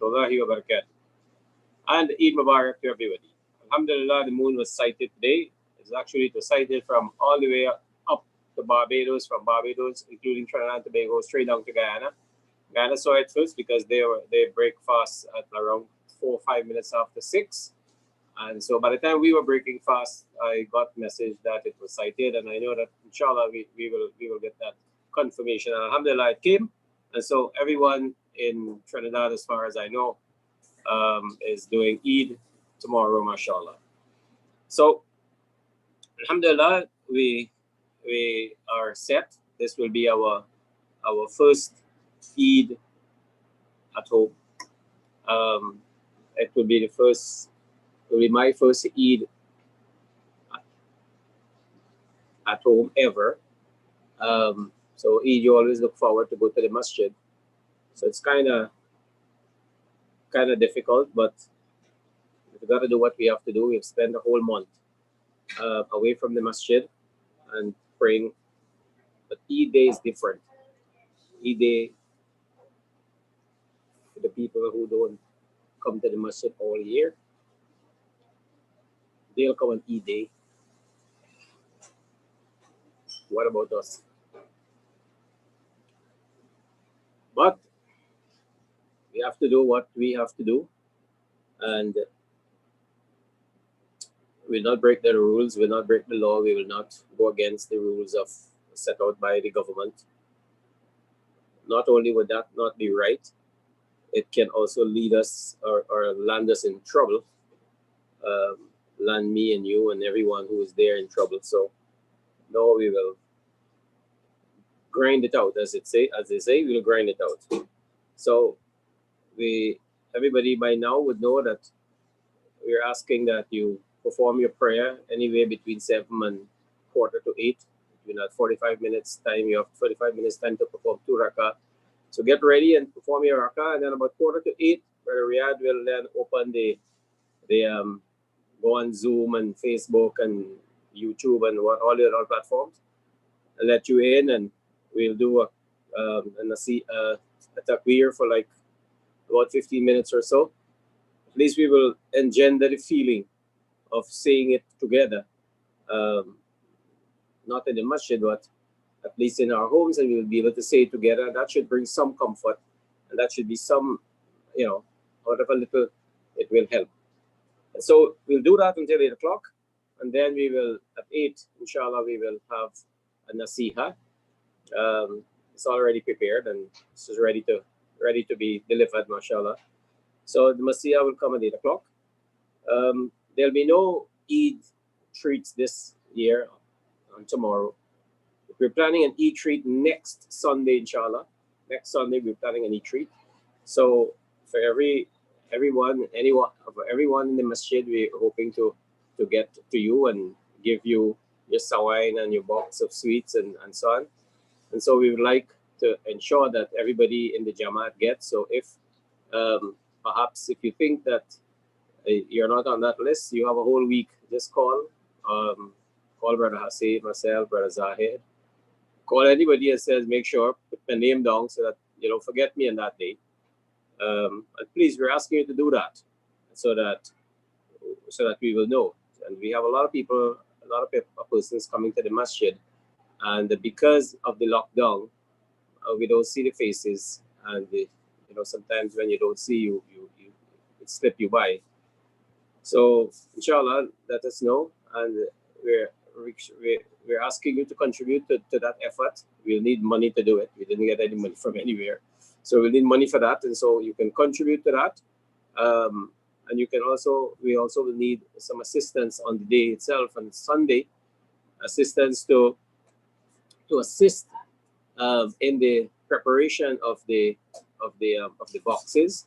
warahmatullahi wabarakatuh. And Eid Mubarak to everybody. Alhamdulillah, the moon was sighted today. It was sighted from all the way up to Barbados, from Barbados, including Trinidad and Tobago, straight down to Guyana. Guyana saw it first because they break fast at around 4 or 5 minutes after 6. And so by the time we were breaking fast, I got message that it was sighted, and I know that inshallah we will get that confirmation. And alhamdulillah, it came. And so everyone in Trinidad, as far as I know, is doing Eid tomorrow, mashallah. So alhamdulillah, we are set. This will be our first Eid at home. It will be my first Eid at home ever. So Eid, you always look forward to go to the masjid. So it's kind of difficult, but we've got to do what we have to do. We've spent a whole month away from the masjid and praying. But Eid day is different. Eid day, for the people who don't come to the masjid all year, they'll come on Eid day. What about us? But we have to do what we have to do, and we'll not break the rules, we'll not break the law, we will not go against the rules set out by the government. Not only would that not be right, it can also lead us or land us in trouble, land me and you and everyone who is there in trouble. So no, we will grind it out, as they say, we'll grind it out. So everybody by now would know that we're asking that you perform your prayer anywhere between 7 and quarter to 8. Between that 45 minutes time, you have 45 minutes time to perform 2 rakah. So get ready and perform your rakah, and then about quarter to 8, Brother Riyadh will then open the go on Zoom and Facebook and YouTube and all the other platforms, and let you in, and we'll do a takbir for like about 15 minutes or so. At least we will engender the feeling of saying it together, not in the masjid, but at least in our homes, and we will be able to say it together. That should bring some comfort, and that should be some, out of a little, it will help. And so we'll do that until 8 o'clock, and then we will, at 8, inshallah, we will have a nasiha. It's already prepared, and this is ready to be delivered, mashallah. So the nasiha will come at 8 o'clock. There'll be no Eid treats this year on tomorrow. We're planning an Eid treat next Sunday, inshallah. Next Sunday, we're planning an Eid treat. So for everyone in the masjid, we're hoping to get to you and give you your sawain and your box of sweets and so on. And so we would like to ensure that everybody in the Jamaah gets. So if perhaps if you think that you're not on that list, you have a whole week, just call Brother Hassan, myself, Brother Zahid. Call anybody and says, make sure, put my name down so that you don't forget me on that day. And please, we're asking you to do that so that we will know. And we have a lot of persons coming to the masjid, and because of the lockdown, we don't see the faces, and sometimes when you don't see you it slip you by. So inshallah, let us know, and we're asking you to contribute to that effort. We'll need money to do it. We didn't get any money from anywhere, so we'll need money for that, and so you can contribute to that. And we also will need some assistance on the day itself, on Sunday, assistance to assist in the preparation of the boxes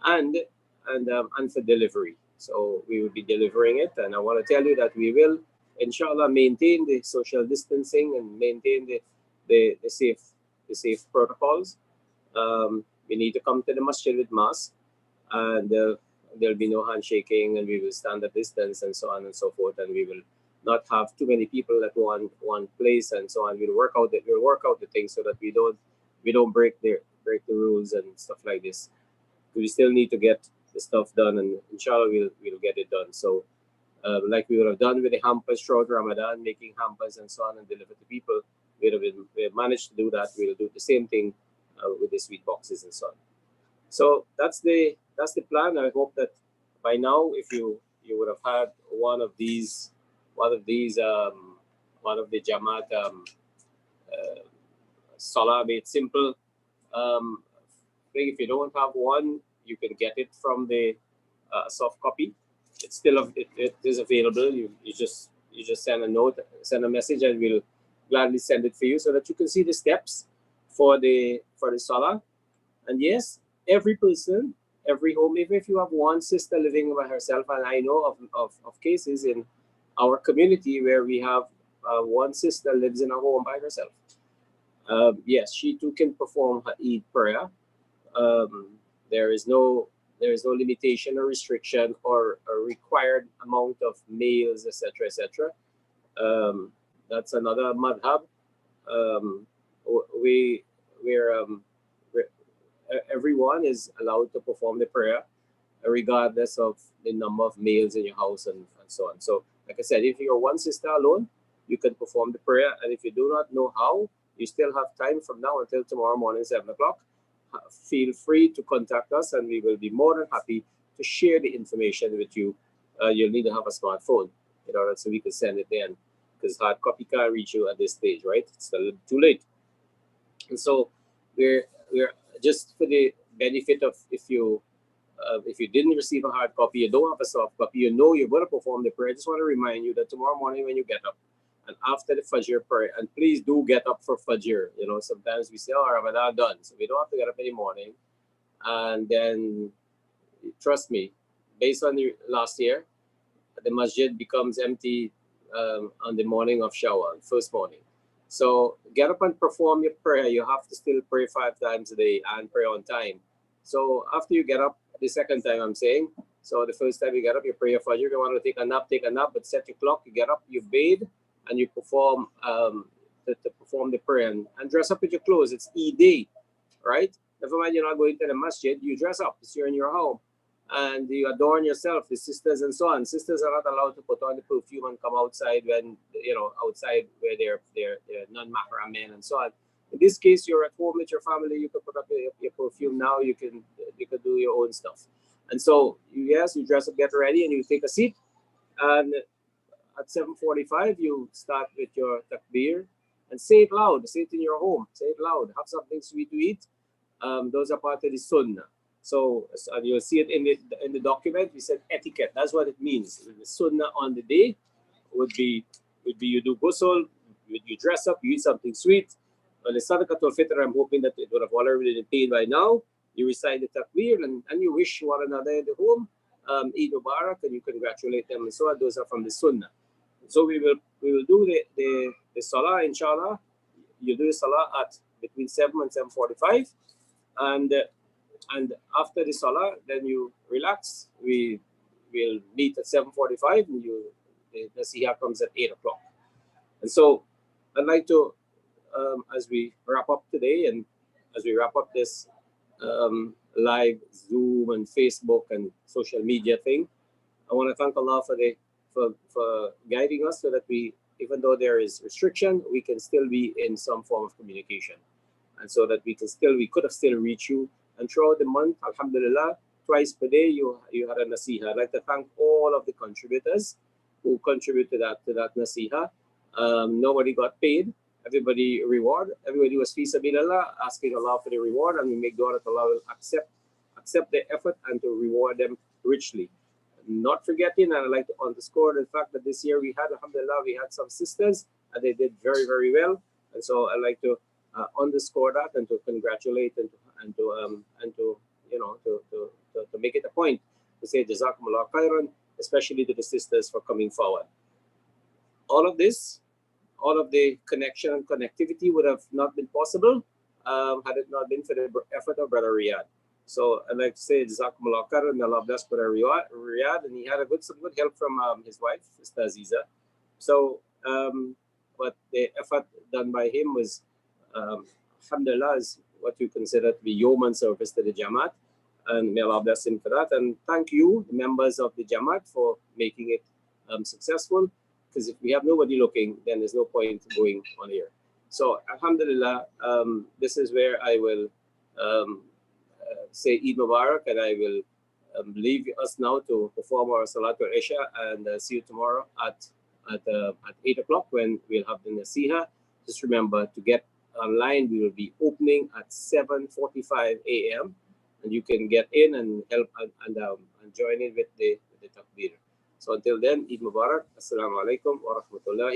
and for delivery. So we will be delivering it, and I want to tell you that we will, inshallah, maintain the social distancing and maintain the safe protocols. We need to come to the masjid with mask, and there'll be no handshaking, and we will stand a distance, and so on and so forth, and we will not have too many people at one place, and so on. We'll work out the things so that we don't break the rules and stuff like this. we still need to get the stuff done, and inshallah we'll get it done. So like we would have done with the hampers throughout Ramadan, making hampers and so on and deliver to people. We have managed to do that. We'll do the same thing with the sweet boxes and so on. So that's the plan. I hope that by now, if you would have had one of these one of the Jamaat Salah made simple. I think if you don't have one, you can get it from the soft copy. It's still it is available. You just send a note, send a message, and we'll gladly send it for you so that you can see the steps for the Salah. And yes, every person, every home, even if you have one sister living by herself, and I know of cases in our community where we have one sister lives in a home by herself. Yes, she too can perform her Eid prayer. There is no limitation or restriction or a required amount of males, etc., etc. That's another madhab. We're everyone is allowed to perform the prayer regardless of the number of males in your house and so on. So, like I said, if you're one sister alone, you can perform the prayer. And if you do not know how, you still have time from now until tomorrow morning, 7 o'clock. Feel free to contact us, and we will be more than happy to share the information with you. You'll need to have a smartphone in order so we can send it in, because hard copy can't reach you at this stage, right? It's a little too late. And so we're just for the benefit of if you didn't receive a hard copy, you don't have a soft copy, you know you're going to perform the prayer. I just want to remind you that tomorrow morning when you get up, and after the Fajr prayer, and please do get up for Fajr. You know, sometimes we say, oh, Ramadan done, so we don't have to get up in the morning. And then, trust me, based on the last year, the masjid becomes empty on the morning of Shawwal, first morning. So get up and perform your prayer. You have to still pray 5 times a day and pray on time. So after you get up, the second time I'm saying, so the first time you get up, you pray your Fajr. If you want to take a nap, but set your clock, you get up, you bathe, and you perform to perform the prayer and dress up with your clothes. It's Eid day, right? Never mind you're not going to the masjid, you dress up because you're in your home. And you adorn yourself, the sisters and so on. Sisters are not allowed to put on the perfume and come outside when, outside where they're non-mahram men and so on. In this case, you're at home with your family, you can put up your perfume now, you can do your own stuff. And so, yes, you dress up, get ready, and you take a seat. And at 7:45, you start with your takbir and say it loud. Say it in your home. Say it loud. Have something sweet to eat. Those are part of the sunnah. So, and you'll see it in the document. We said etiquette. That's what it means. The sunnah on the day would be you do ghusl, you dress up, you eat something sweet. On the Sadaqatul Fitr, I'm hoping that it would have already been paid by now. You recite the takbir and you wish one another in the home Eid Mubarak, and you congratulate them and so on. Those are from the sunnah. So we will do the salah, inshallah. You do the salah at between 7 and 7:45, and after the salah, then you relax. We will meet at 7:45, and the nasiha comes at 8 o'clock. And so I'd like to, as we wrap up today, and as we wrap up this live Zoom and Facebook and social media thing, I want to thank Allah for guiding us so that we, even though there is restriction, we can still be in some form of communication, and so that we could have still reached you. And throughout the month, alhamdulillah, twice per day you had a nasiha. I'd like to thank all of the contributors who contributed to that nasiha. Nobody got paid. Everybody was fi sabilillah, asking Allah for the reward, and we make dua that Allah will accept their effort and to reward them richly. Not forgetting, and I'd like to underscore the fact that this year alhamdulillah, we had some sisters and they did very, very well. And so I'd like to underscore that and to congratulate and to make it a point to say Jazakumullah khairan, especially to the sisters for coming forward. All of the connection and connectivity would have not been possible had it not been for the effort of Brother Riyadh. So I'd like to say Jazakumullah khairan, may Allah bless Brother Riyadh, and he had some good help from his wife, Sister Aziza. So, but the effort done by him was, alhamdulillah, is what you consider to be yeoman service to the Jamaat. And may Allah bless him for that. And thank you, the members of the Jamaat, for making it successful. Because if we have nobody looking, then there's no point going on here. So, Alhamdulillah, this is where I will say Eid Mubarak, and I will leave us now to perform our Salatul Isha, and see you tomorrow at 8 o'clock when we'll have the Nasiha. Just remember to get online. We will be opening at 7:45 a.m. and you can get in and help and join in with the takbir. So until then, Eid Mubarak. Assalamu alaikum wa rahmatullahi